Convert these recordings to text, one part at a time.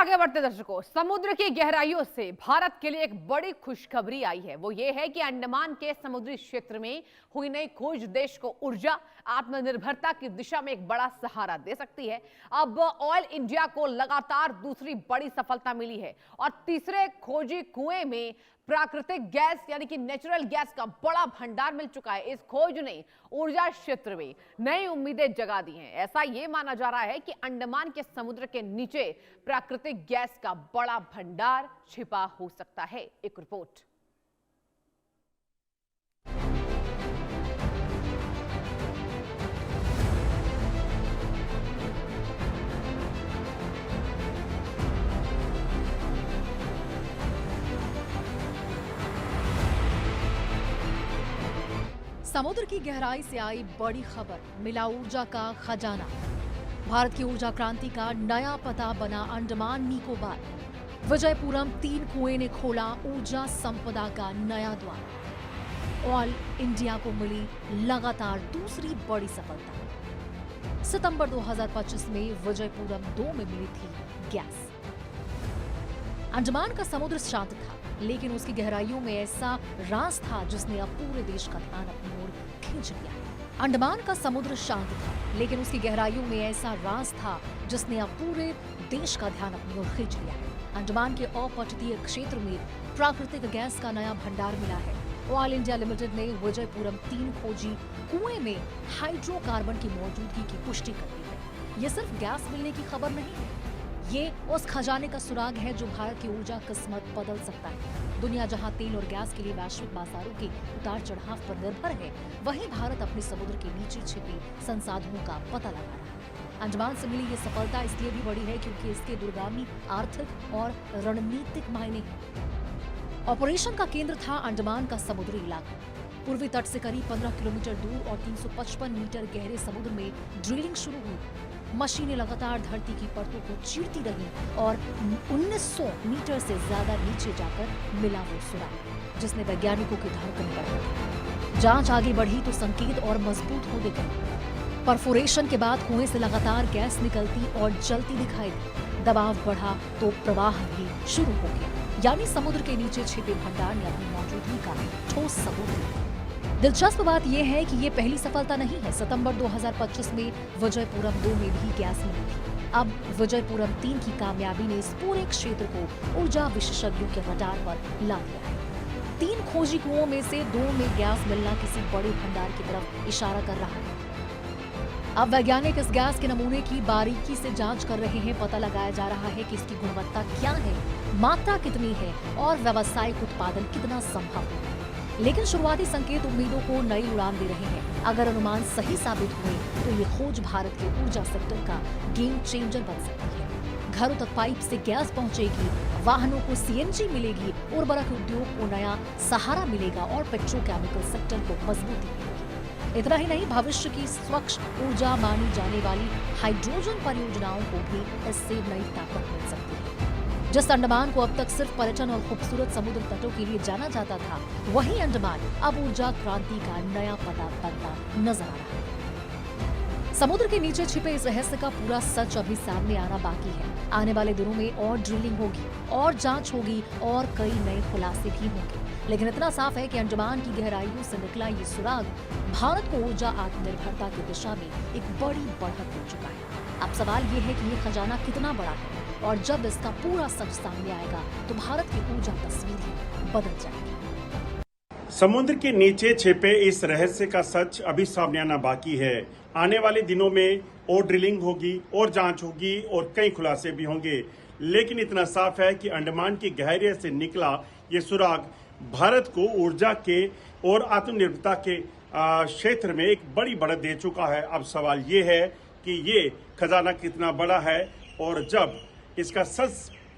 आगे बढ़ते दर्शकों, समुद्र की गहराइयों से भारत के लिए एक बड़ी खुशखबरी आई है। वो ये है कि अंडमान के समुद्री क्षेत्र में हुई नई खोज देश को ऊर्जा आत्मनिर्भरता की दिशा में एक बड़ा सहारा दे सकती है। अब ऑयल इंडिया को लगातार दूसरी बड़ी सफलता मिली है और तीसरे खोजी कुएं में प्राकृतिक गैस यानी कि नेचुरल गैस का बड़ा भंडार मिल चुका है। इस खोज ने ऊर्जा क्षेत्र में नई उम्मीदें जगा दी हैं। ऐसा यह माना जा रहा है कि अंडमान के समुद्र के नीचे प्राकृतिक गैस का बड़ा भंडार छिपा हो सकता है। एक रिपोर्ट। समुद्र की गहराई से आई बड़ी खबर, मिला ऊर्जा का खजाना। भारत की ऊर्जा क्रांति का नया पता बना अंडमान निकोबार। विजयपुरम 3 कुएं ने खोला ऊर्जा संपदा का नया द्वार। ऑयल इंडिया को मिली लगातार दूसरी बड़ी सफलता। सितंबर 2025 में विजयपुरम 2 में मिली थी गैस। अंडमान का समुद्र शांत था, लेकिन उसकी गहराइयों में ऐसा राज था जिसने अब पूरे देश का ध्यान अपनी ओर खींच लिया। अंडमान का समुद्र शांत था, लेकिन उसकी गहराइयों में ऐसा राज था जिसने अब पूरे देश का ध्यान अपनी ओर खींच लिया है। अंडमान के अपतटीय क्षेत्र में प्राकृतिक गैस का नया भंडार मिला है। ऑयल इंडिया लिमिटेड ने विजयपुरम 3 खोजी कुएं में हाइड्रोकार्बन की मौजूदगी की पुष्टि कर दी है। ये सिर्फ गैस मिलने की खबर नहीं है, ये उस खजाने का सुराग है जो भारत की ऊर्जा किस्मत बदल सकता है। दुनिया जहां तेल और गैस के लिए वैश्विक बाजारों के उतार चढ़ाव पर निर्भर है, वहीं भारत अपने समुद्र के नीचे छिपे संसाधनों का पता लगा रहा है। अंडमान से मिली ये सफलता इसलिए भी बड़ी है क्योंकि इसके दूरगामी आर्थिक और रणनीतिक मायने हैं। ऑपरेशन का केंद्र था अंडमान का समुद्री इलाका। पूर्वी तट से करीब 15 किलोमीटर दूर और 355 मीटर गहरे समुद्र में ड्रिलिंग शुरू हुई। मशीनें लगातार धरती की परतों को चीरती रही और 1900 मीटर से ज्यादा नीचे जाकर मिला वो सुराग, जिसने वैज्ञानिकों की धड़कन बढ़ा दी। जांच आगे बढ़ी तो संकेत और मजबूत होते गए। परफोरेशन के बाद कुएं से लगातार गैस निकलती और जलती दिखाई दी। दबाव बढ़ा तो प्रवाह भी शुरू हो गया, यानी समुद्र के नीचे छिपे भंडार ने अपनी मौजूदगी का ठोस सबूत दिया। दिलचस्प बात यह है कि ये पहली सफलता नहीं है। सितंबर 2025 में विजयपुरम 2 में भी गैस मिली थी। अब विजयपुरम 3 की कामयाबी ने इस पूरे क्षेत्र को ऊर्जा विशेषज्ञों के रडार पर ला दिया है। 3 खोजी कुओं में से 2 में गैस मिलना किसी बड़े भंडार की तरफ इशारा कर रहा है। अब वैज्ञानिक इस गैस के नमूने की बारीकी से जांच कर रहे हैं। पता लगाया जा रहा है कि इसकी गुणवत्ता क्या है, मात्रा कितनी है और व्यावसायिक उत्पादन कितना संभव है। लेकिन शुरुआती संकेत उम्मीदों को नई उड़ान दे रहे हैं। अगर अनुमान सही साबित हुए तो ये खोज भारत के ऊर्जा सेक्टर का गेम चेंजर बन सकती है। घरों तक पाइप से गैस पहुंचेगी, वाहनों को सीएनजी मिलेगी, उर्वरक उद्योग को नया सहारा मिलेगा और पेट्रोकेमिकल सेक्टर को मजबूती मिलेगी। इतना ही नहीं, भविष्य की स्वच्छ ऊर्जा मानी जाने वाली हाइड्रोजन परियोजनाओं को भी इससे नई ताकत मिल सकती है। जिस अंडमान को अब तक सिर्फ पर्यटन और खूबसूरत समुद्र तटों के लिए जाना जाता था, वही अंडमान अब ऊर्जा क्रांति का नया पता बनता नजर आ रहा है। समुद्र के नीचे छिपे इस रहस्य का पूरा सच अभी सामने आना बाकी है। आने वाले दिनों में और ड्रिलिंग होगी और जांच होगी और कई नए खुलासे भी होंगे। लेकिन इतना साफ है कि अंडमान की गहराइयों से निकला ये सुराग भारत को ऊर्जा आत्मनिर्भरता की दिशा में एक बड़ी बढ़त दे चुका है। अब सवाल ये है कि ये खजाना कितना बड़ा है और जब इसका पूरा सच सामने आएगा तो भारत की ऊर्जा तस्वीर ही बदल जाएगी। समुद्र के नीचे छिपे इस रहस्य का सच अभी सामने आना बाकी है। आने वाले दिनों में और ड्रिलिंग होगी और जांच होगी और कई खुलासे भी होंगे। लेकिन इतना साफ है कि अंडमान की गहराई से निकला ये सुराग भारत को ऊर्जा के और आत्मनिर्भरता के क्षेत्र में एक बड़ी बढ़त दे चुका है। अब सवाल ये है कि ये खजाना कितना बड़ा है और जब इसका सच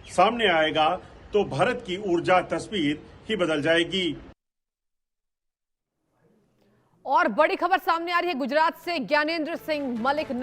सामने आएगा तो भारत की ऊर्जा तस्वीर ही बदल जाएगी। और बड़ी खबर सामने आ रही है गुजरात से। ज्ञानेंद्र सिंह मलिक